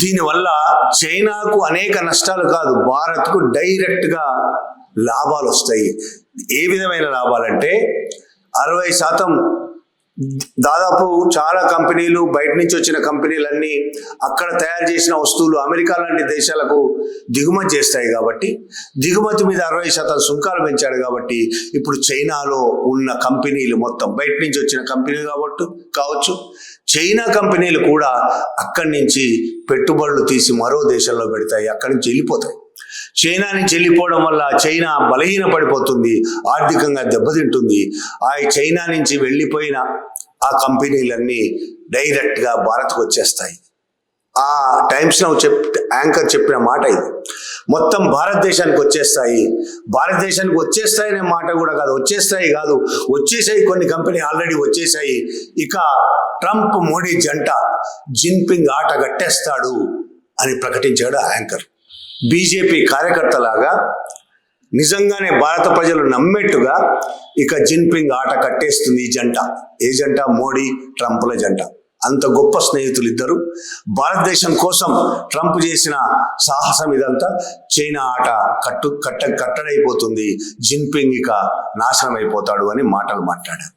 దీనివల్ల చైనాకు అనేక నష్టాలు కాదు, భారత్కు డైరెక్ట్గా లాభాలు వస్తాయి. ఏ విధమైన లాభాలంటే 60% దాదాపు చాలా కంపెనీలు, బయట నుంచి వచ్చిన కంపెనీలన్నీ అక్కడ తయారు చేసిన వస్తువులు అమెరికా లాంటి దేశాలకు దిగుమతి చేస్తాయి. కాబట్టి దిగుమతి మీద 60% సుంకాలు పెంచాడు. కాబట్టి ఇప్పుడు చైనాలో ఉన్న కంపెనీలు మొత్తం బయట నుంచి వచ్చిన కంపెనీలు కావచ్చు, చైనా కంపెనీలు కూడా అక్కడి నుంచి పెట్టుబడులు తీసి మరో దేశంలో పెడతాయి, అక్కడి నుంచి వెళ్ళిపోతాయి. చైనా నుంచి వెళ్ళిపోవడం వల్ల చైనా బలహీన పడిపోతుంది, ఆర్థికంగా దెబ్బతింటుంది. ఆ చైనా నుంచి వెళ్ళిపోయిన ఆ కంపెనీలన్నీ డైరెక్ట్గా భారత్కు వచ్చేస్తాయి. ఆ టైమ్స్ నౌ యాంకర్ చెప్పిన మాట ఇది. మొత్తం భారతదేశానికి వచ్చేస్తాయి. భారతదేశానికి వచ్చేస్తాయనే మాట కూడా కాదు, వచ్చేసాయి. కొన్ని కంపెనీ ఆల్రెడీ వచ్చేసాయి. ఇక ట్రంప్ మోడీ జంట జిన్పింగ్ ఆట కట్టేస్తాడు అని ప్రకటించాడు యాంకర్. బీజేపీ కార్యకర్తలాగా నిజంగానే భారత ప్రజలు నమ్మేట్టుగా ఇక జిన్పింగ్ ఆట కట్టేస్తుంది ఈ జంట. ఏ జంట? మోడీ ట్రంప్ల జంట. అంత గొప్ప స్నేహితులు ఇద్దరు. భారతదేశం కోసం ట్రంప్ చేసిన సాహసం ఇదంతా. చైనా ఆట కట్టడైపోతుంది, జిన్పింగ్ ఇక నాశనం అయిపోతాడు అని మాటలు మాట్లాడారు.